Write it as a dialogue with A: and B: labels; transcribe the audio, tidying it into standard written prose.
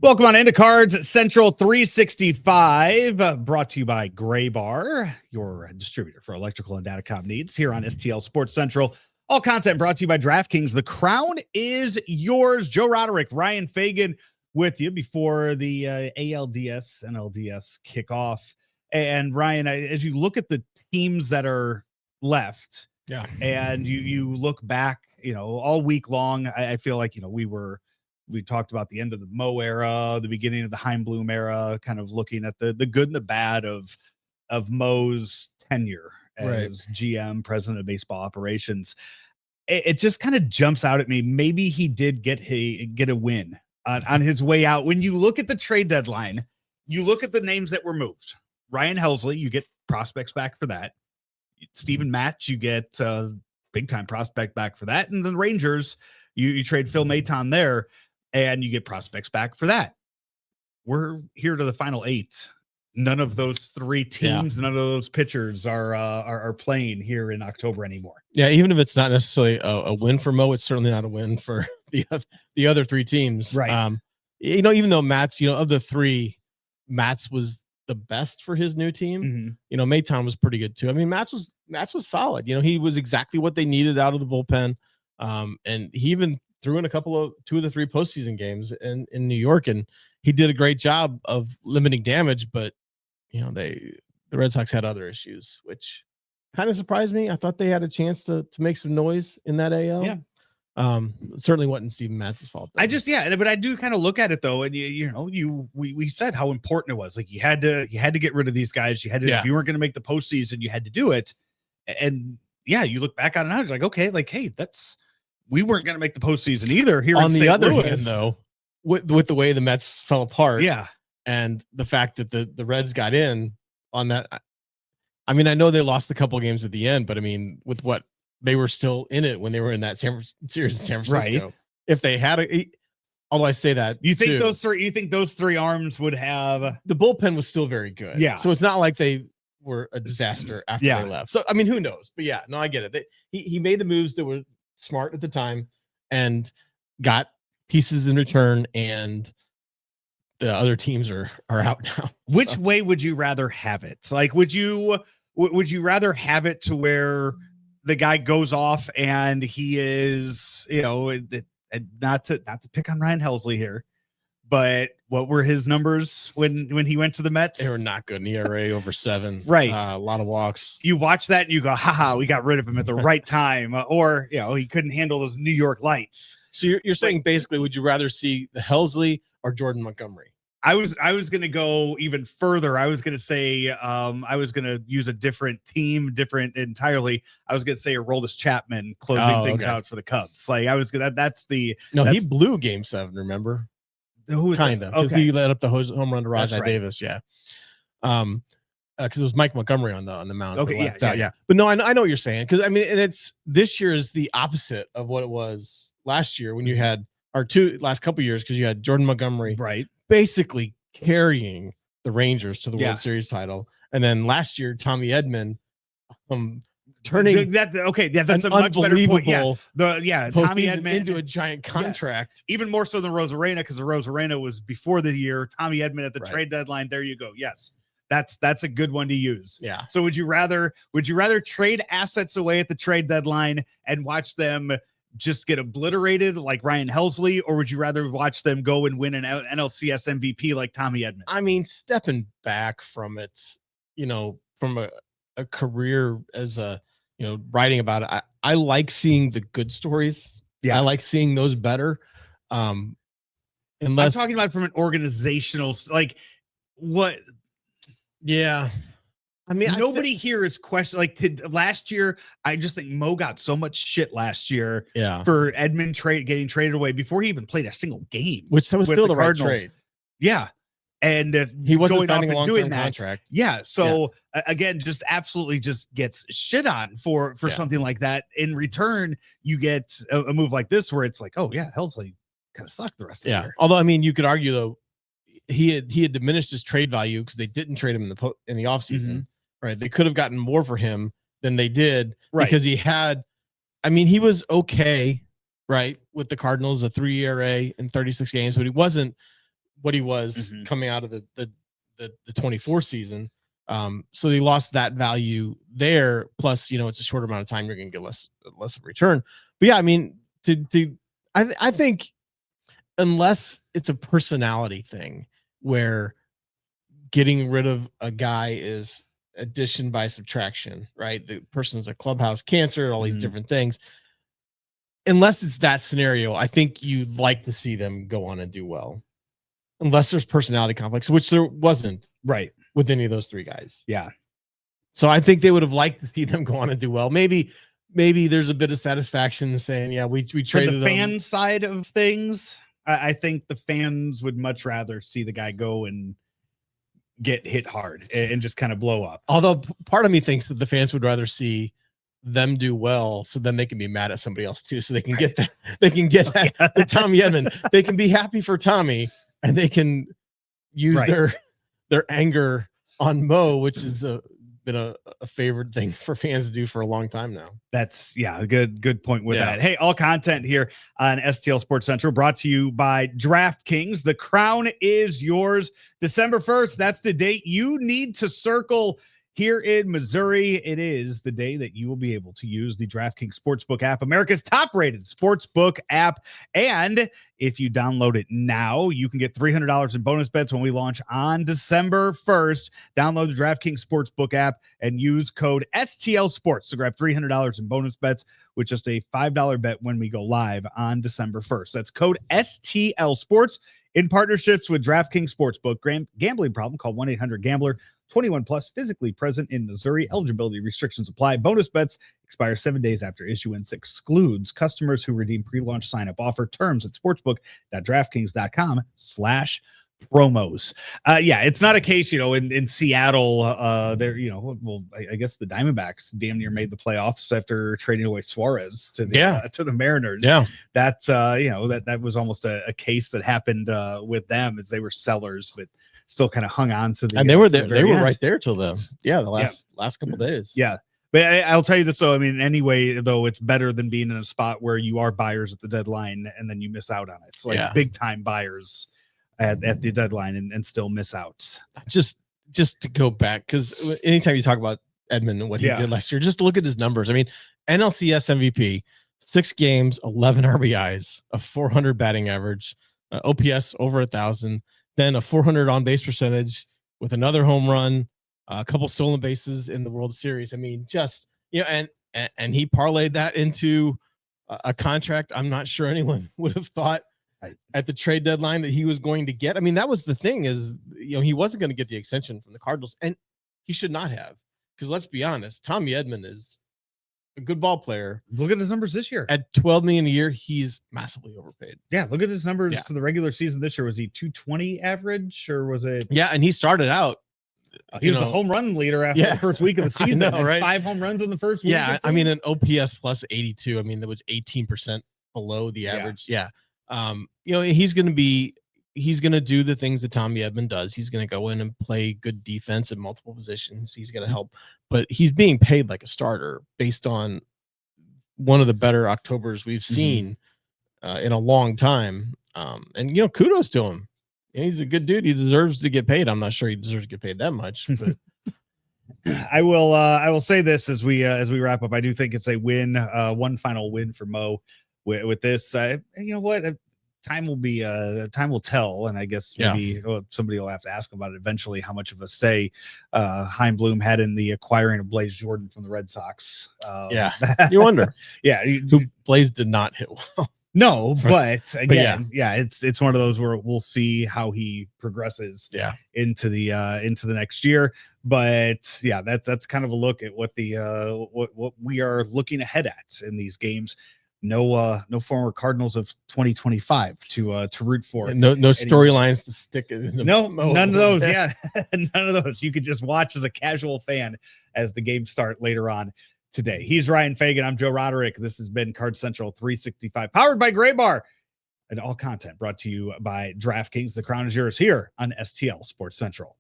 A: Welcome on into Cards Central 365, brought to you by Gray Bar, your distributor for electrical and datacom needs here on STL Sports Central. All content brought to you by DraftKings. The crown is yours. Joe Roderick, Ryan Fagan with you before the ALDS, NLDS kickoff. And Ryan, as you look at the teams that are left, and you look back, all week long, I feel like, we talked about the end of the Mo era, the beginning of the Chaim Bloom era, kind of looking at the good and the bad of Mo's tenure as GM, president of baseball operations. It just kind of jumps out at me. Maybe he did get a win on his way out. When you look at the trade deadline, you look at the names that were moved. Ryan Helsley, you get prospects back for that. Stephen Matz, you get big time prospect back for that. And the Rangers, you trade Phil Maton there, and you get prospects back for that. We're here to the final 8. None of those 3 teams, none of those pitchers are playing here in October anymore.
B: Yeah, even if it's not necessarily a win for Mo, it's certainly not a win for the other 3 teams.
A: Right.
B: Even though Matz, of the 3, Matz was the best for his new team.
A: Mm-hmm.
B: Maton was pretty good too. I mean, Matz was solid. He was exactly what they needed out of the bullpen. And he even threw in 2 of the 3 postseason games in New York, and he did a great job of limiting damage. But the Red Sox had other issues, which kind of surprised me. I thought they had a chance to make some noise in that AL.
A: Yeah.
B: Certainly wasn't Steven Matz's fault, though.
A: But I do kind of look at it though, and we said how important it was. Like you had to get rid of these guys. You had to, if you weren't going to make the postseason, you had to do it. And you look back on it now, it's like, okay, like, hey, we weren't going to make the postseason either. Here
B: on
A: in
B: the other
A: Louis.
B: hand, though, with the way the Mets fell apart,
A: and
B: the fact that the Reds got in on that, I mean, I know they lost a couple of games at the end, but I mean, with what they were still in it when they were in that series in San Francisco.
A: Right.
B: If they had although I say that,
A: you think those 3 arms would have
B: the bullpen was still very good.
A: Yeah.
B: So it's not like they were a disaster after they left. So I mean, who knows? But I get it. He made the moves that were smart at the time and got pieces in return, and the other teams are out now.
A: Which way would you rather have it? Like, would you rather have it to where the guy goes off and he is, not to pick on Ryan Helsley here, but what were his numbers when he went to the Mets?
B: They were not good. An ERA over 7.
A: Right.
B: A lot of walks.
A: You watch that and you go, haha, we got rid of him at the right time. Or, he couldn't handle those New York lights.
B: So you're saying basically, would you rather see the Helsley or Jordan Montgomery?
A: I was going to go even further. I was going to say, I was going to use a different team, different entirely. I was going to say Aroldis Chapman closing things out for the Cubs. Like I was going to,
B: he blew game 7. Remember? Kind of, because he let up the home run to Rajai Davis. Yeah. Because it was Mike Montgomery on the mound.
A: Okay. Yeah.
B: But no, I know what you're saying. Because I mean, and it's this year is the opposite of what it was last year when you had last couple years, because you had Jordan Montgomery,
A: right,
B: basically carrying the Rangers to the World Series title, and then last year Tommy Edman turning
A: that's a much better point. Tommy Edman
B: into a giant contract,
A: even more so than Rosarena, because the Rosarena was before the year. Tommy Edman at the trade deadline. There you go. Yes, that's a good one to use.
B: Yeah.
A: So would you rather trade assets away at the trade deadline and watch them just get obliterated like Ryan Helsley, or would you rather watch them go and win an NLCS MVP like Tommy Edman?
B: I mean, stepping back from it, from a career as writing about it, I like seeing the good stories. I like seeing those better. Unless
A: I'm talking about from an organizational, like what?
B: Yeah. I mean,
A: nobody here is questioning. Last year, I just think Mo got so much shit last year for Edman getting traded away before he even played a single game.
B: Which was still the right trade.
A: Yeah. And
B: he wasn't
A: going off and doing that
B: contract.
A: Yeah. So again, just absolutely just gets shit on for something like that. In return, you get a move like this where it's like, oh yeah, Helsley kind of sucked the rest of the year.
B: Although, I mean, you could argue though, he had diminished his trade value because they didn't trade him in the offseason.
A: Mm-hmm.
B: Right. They could have gotten more for him than they did because he was okay, right, with the Cardinals, a 3 ERA in 36 games, but he wasn't what he was
A: Mhm.
B: coming out of the 24 season. So they lost that value there. Plus, it's a shorter amount of time. You're going to get less of a return. But yeah, I mean, I think unless it's a personality thing where getting rid of a guy is addition by subtraction, right? The person's a clubhouse cancer, all these different things. Unless it's that scenario, I think you'd like to see them go on and do well. Unless there's personality conflicts, which there wasn't
A: Right.
B: with any of those three guys.
A: Yeah.
B: So I think they would have liked to see them go on and do well. Maybe there's a bit of satisfaction saying, yeah, we traded
A: the fan side of things. I think the fans would much rather see the guy go and get hit hard and just kind of blow up.
B: Although part of me thinks that the fans would rather see them do well, so then they can be mad at somebody else too. So they can get that. They can get that. The Tommy Edman. They can be happy for Tommy, and they can use their anger on Mo, which is been a favorite thing for fans to do for a long time now.
A: That's a good point with that. Hey, all content here on STL Sports Central brought to you by DraftKings. The crown is yours. December 1st. That's the date you need to circle here in Missouri. It is the day that you will be able to use the DraftKings Sportsbook app, America's top-rated sportsbook app. And if you download it now, you can get $300 in bonus bets when we launch on December 1st. Download the DraftKings Sportsbook app and use code STL Sports to grab $300 in bonus bets with just a $5 bet when we go live on December 1st. That's code STL Sports in partnerships with DraftKings Sportsbook. Gambling problem? Call 1-800-GAMBLER. 21 plus, physically present in Missouri. Eligibility restrictions apply. Bonus bets expire 7 days after issuance. Excludes customers who redeem pre-launch sign-up offer. Terms at sportsbook.draftkings.com/promos. It's not a case, in Seattle, I guess the Diamondbacks damn near made the playoffs after trading away Suarez to the Mariners.
B: Yeah.
A: That was almost a case that happened with them as they were sellers, but still kind of hung on to the,
B: and they were there. They were right there till the last couple of days.
A: Yeah. But I'll tell you this, though. I mean, anyway, though, it's better than being in a spot where you are buyers at the deadline and then you miss out on it. It's like big time buyers at the deadline and still miss out.
B: Just to go back, because anytime you talk about Edman and what he did last year, just look at his numbers. I mean, NLCS MVP, 6 games, 11 RBIs, a 400 batting average, OPS over 1,000. Then a 400 on base percentage with another home run, a couple stolen bases in the World Series. I mean, and he parlayed that into a contract I'm not sure anyone would have thought at the trade deadline that he was going to get. I mean, that was the thing is, he wasn't going to get the extension from the Cardinals, and he should not have, because let's be honest, Tommy Edman is a good ball player.
A: Look at his numbers this year.
B: At $12 million a year, he's massively overpaid.
A: Yeah, look at his numbers for the regular season this year. Was he 220 average, or was it?
B: Yeah, and he started out.
A: He was the home run leader after the first week of the season.
B: Know, right?
A: 5 home runs in the first week.
B: Yeah, I mean, an OPS plus 82. I mean, that was 18% below the average. Yeah. He's going to do the things that Tommy Edman does. He's going to go in and play good defense at multiple positions. He's going to help, but he's being paid like a starter based on one of the better Octobers we've seen in a long time. And kudos to him. He's a good dude. He deserves to get paid. I'm not sure he deserves to get paid that much, but
A: I will say this as we wrap up. I do think it's a win, one final win for Mo with this. You know what? Time will tell, and I guess maybe somebody will have to ask him about it eventually. How much of a say Chaim Bloom had in the acquiring of Blaze Jordan from the Red Sox?
B: You wonder.
A: Who
B: Blaze did not hit well.
A: No, but again, it's one of those where we'll see how he progresses into the next year. But that's kind of a look at what the what we are looking ahead at in these games. No former Cardinals of 2025 to root for.
B: No storylines to stick it.
A: None of those. None of those. You could just watch as a casual fan as the games start later on today. He's Ryan Fagan. I'm Joe Roderick. This has been Card Central 365, powered by Gray Bar, and all content brought to you by DraftKings. The crown is yours here on STL Sports Central.